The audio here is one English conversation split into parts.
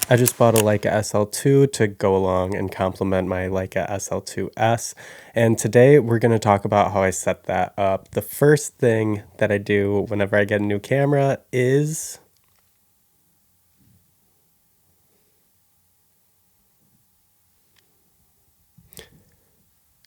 I just bought a Leica SL2 to go along and complement my Leica SL2-S, and today we're going to talk about how I set that up. The first thing that I do whenever I get a new camera is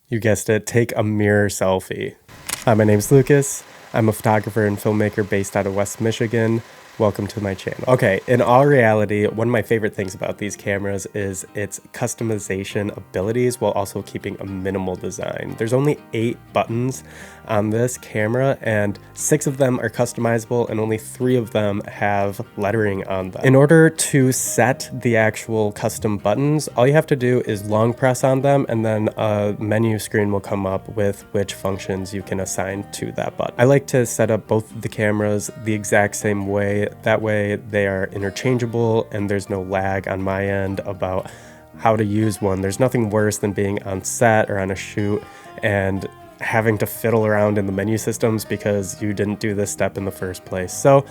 you guessed it, take a mirror selfie. Hi, my name's Lucas. I'm a photographer and filmmaker based out of West Michigan. Welcome to my channel. Okay, in all reality, one of my favorite things about these cameras is its customization abilities while also keeping a minimal design. There's only 8 buttons on this camera and 6 of them are customizable and only 3 of them have lettering on them. In order to set the actual custom buttons, all you have to do is long press on them and then a menu screen will come up with which functions you can assign to that button. I like to set up both of the cameras the exact same way. That way they are interchangeable and there's no lag on my end about how to use one. There's nothing worse than being on set or on a shoot and having to fiddle around in the menu systems because you didn't do this step in the first place. So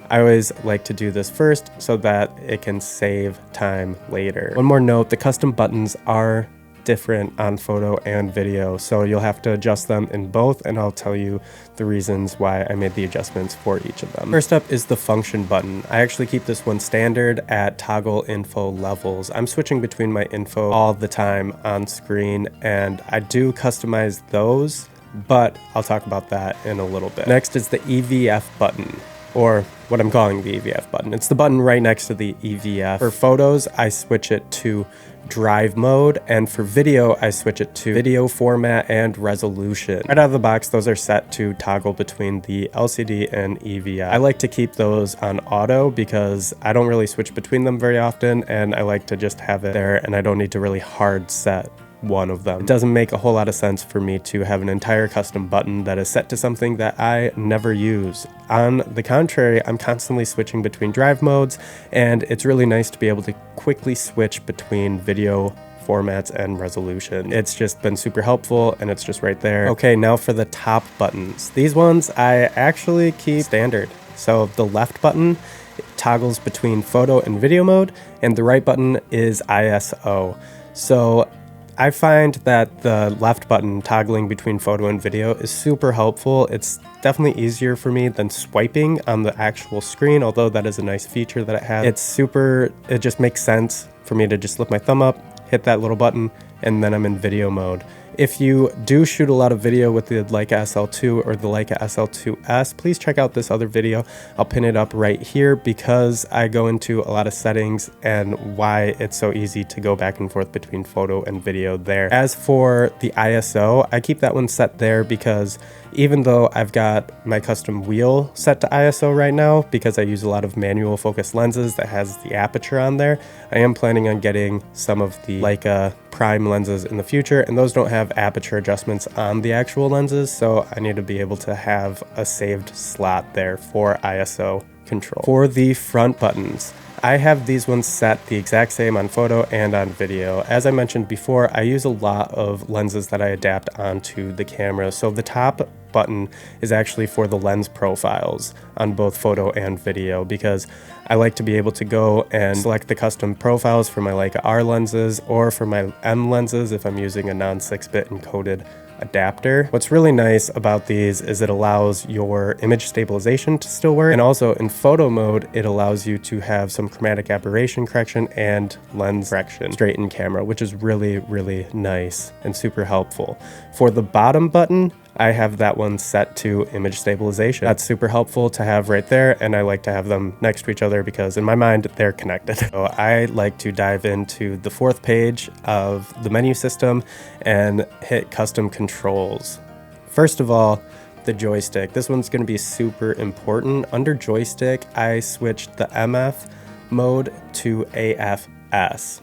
I always like to do this first so that it can save time later. One more note, the custom buttons are different on photo and video, so you'll have to adjust them in both, and I'll tell you the reasons why I made the adjustments for each of them. First up is the function button. I actually keep this one standard at toggle info levels. I'm switching between my info all the time on screen, and I do customize those, but I'll talk about that in a little bit. Next is the EVF button, or what I'm calling the EVF button. It's the button right next to the EVF. For photos, I switch it to drive mode, and for video, I switch it to video format and resolution. Right out of the box, those are set to toggle between the LCD and EVF. I like to keep those on auto because I don't really switch between them very often, and I like to just have it there, and I don't need to really hard set one of them. It doesn't make a whole lot of sense for me to have an entire custom button that is set to something that I never use. On the contrary, I'm constantly switching between drive modes, and it's really nice to be able to quickly switch between video formats and resolution. It's just been super helpful and it's just right there. Okay, now for the top buttons. These ones I actually keep standard. So the left button toggles between photo and video mode, and the right button is ISO. So I find that the left button toggling between photo and video is super helpful. It's definitely easier for me than swiping on the actual screen, although that is a nice feature that it has. It just makes sense for me to just lift my thumb up, hit that little button, and then I'm in video mode. If you do shoot a lot of video with the Leica SL2 or the Leica SL2-S, please check out this other video. I'll pin it up right here because I go into a lot of settings and why it's so easy to go back and forth between photo and video there. As for the ISO, I keep that one set there because even though I've got my custom wheel set to ISO right now, because I use a lot of manual focus lenses that has the aperture on there, I am planning on getting some of the Leica prime lenses in the future, and those don't have aperture adjustments on the actual lenses, so I need to be able to have a saved slot there for ISO control. For the front buttons, I have these ones set the exact same on photo and on video. As I mentioned before, I use a lot of lenses that I adapt onto the camera. So the top button is actually for the lens profiles on both photo and video because I like to be able to go and select the custom profiles for my Leica R lenses or for my M lenses if I'm using a non-6-bit encoded adapter. What's really nice about these is it allows your image stabilization to still work, and also in photo mode it allows you to have some chromatic aberration correction and lens correction straight in camera, which is really nice and super helpful. For the bottom button, I have that one set to image stabilization. That's super helpful to have right there, and I like to have them next to each other because in my mind they're connected. So I like to dive into the 4th page of the menu system and hit custom controls. First of all, the joystick. This one's going to be super important. Under joystick, I switched the MF mode to AF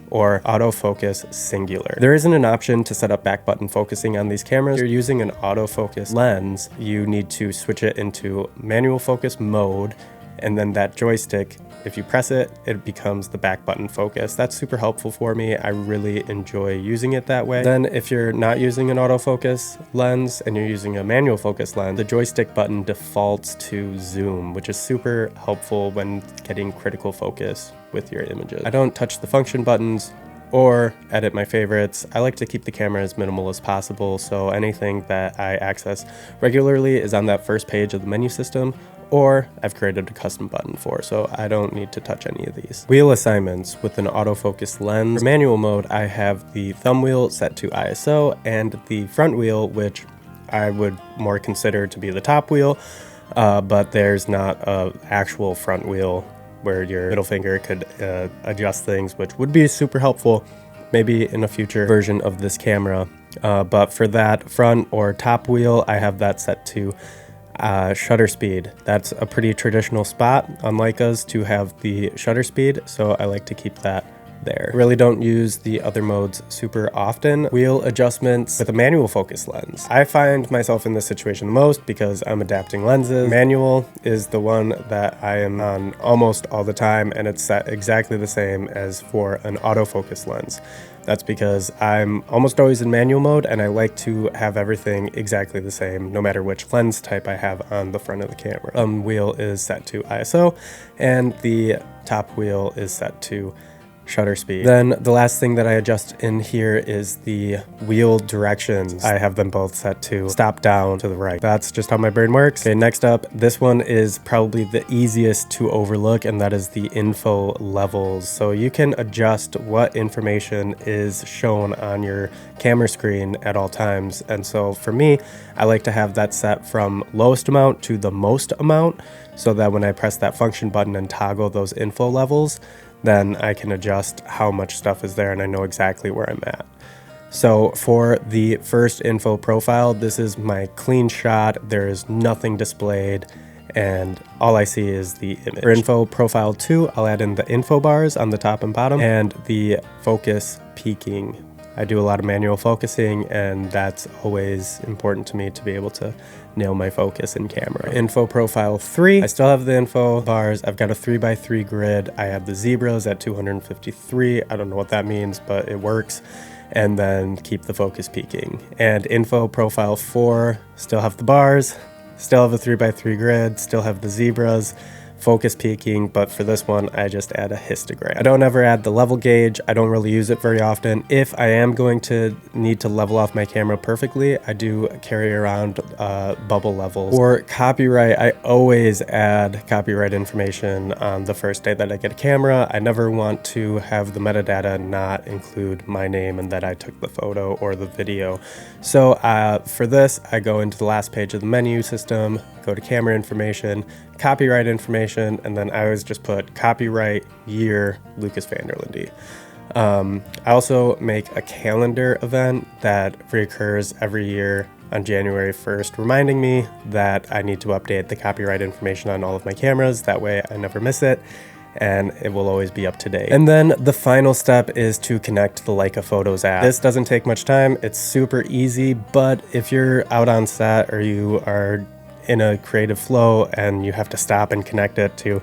or autofocus singular. There isn't an option to set up back button focusing on these cameras. If you're using an autofocus lens, you need to switch it into manual focus mode and then that joystick, if you press it, it becomes the back button focus. That's super helpful for me. I really enjoy using it that way. Then if you're not using an autofocus lens and you're using a manual focus lens, the joystick button defaults to zoom, which is super helpful when getting critical focus with your images. I don't touch the function buttons or edit my favorites. I like to keep the camera as minimal as possible, so anything that I access regularly is on that first page of the menu system, or I've created a custom button for, so I don't need to touch any of these. Wheel assignments with an autofocus lens. For manual mode, I have the thumb wheel set to ISO and the front wheel, which I would more consider to be the top wheel, but there's not an actual front wheel where your middle finger could adjust things, which would be super helpful maybe in a future version of this camera. But for that front or top wheel, I have that set to shutter speed. That's a pretty traditional spot on Leicas to have the shutter speed, so I like to keep that there. Really don't use the other modes super often. Wheel adjustments with a manual focus lens. I find myself in this situation the most because I'm adapting lenses. Manual is the one that I am on almost all the time, and it's set exactly the same as for an autofocus lens. That's because I'm almost always in manual mode, and I like to have everything exactly the same no matter which lens type I have on the front of the camera. Wheel is set to ISO and the top wheel is set to shutter speed. Then the last thing that I adjust in here is the wheel directions. I have them both set to stop down to the right. That's just how my brain works. Okay, next up, this one is probably the easiest to overlook, and that is the info levels. So you can adjust what information is shown on your camera screen at all times. And so for me, I like to have that set from lowest amount to the most amount, so that when I press that function button and toggle those info levels, then I can adjust how much stuff is there and I know exactly where I'm at. So for the first info profile, this is my clean shot. There is nothing displayed and all I see is the image. For info profile 2, I'll add in the info bars on the top and bottom and the focus peaking. I do a lot of manual focusing, and that's always important to me to be able to nail my focus in camera. Info profile 3, I still have the info bars. I've got a 3x3 grid. I have the zebras at 253. I don't know what that means, but it works. And then keep the focus peaking. And info profile 4, still have the bars, still have a 3x3 grid, still have the zebras, focus peaking, but for this one I just add a histogram. I don't ever add the level gauge. I don't really use it very often. If I am going to need to level off my camera perfectly, I do carry around bubble levels. For copyright, I always add copyright information on the first day that I get a camera. I never want to have the metadata not include my name and that I took the photo or the video. So for this, I go into the last page of the menu system, go to camera information, copyright information, and then I always just put copyright year Lucas van der Linde. I also make a calendar event that reoccurs every year on January 1st, reminding me that I need to update the copyright information on all of my cameras. That way I never miss it, and it will always be up to date. And then the final step is to connect the Leica Photos app. This doesn't take much time. It's super easy, but if you're out on set or you are in a creative flow and you have to stop and connect it to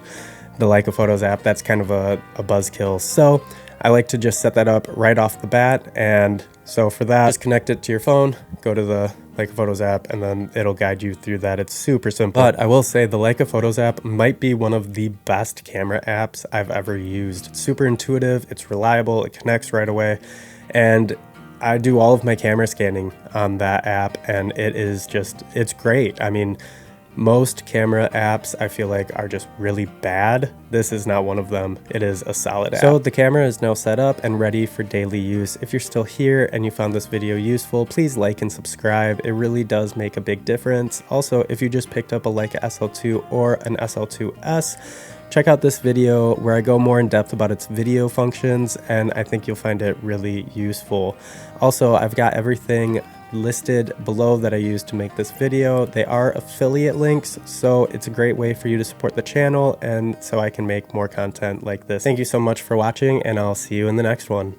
the Leica Photos app, that's kind of a buzzkill. So I like to just set that up right off the bat. And so for that, just connect it to your phone, go to the Leica Photos app, and then it'll guide you through that. It's super simple. But I will say the Leica Photos app might be one of the best camera apps I've ever used. It's super intuitive, it's reliable, it connects right away. And I do all of my camera scanning on that app, and it's great. I mean, most camera apps I feel like are just really bad. This is not one of them. It is a solid app. So the camera is now set up and ready for daily use. If you're still here and you found this video useful, please like and subscribe. It really does make a big difference. Also, if you just picked up a Leica SL2 or an SL2-S, check out this video where I go more in depth about its video functions, and I think you'll find it really useful. Also, I've got everything listed below that I used to make this video. They are affiliate links, so it's a great way for you to support the channel and so I can make more content like this. Thank you so much for watching, and I'll see you in the next one.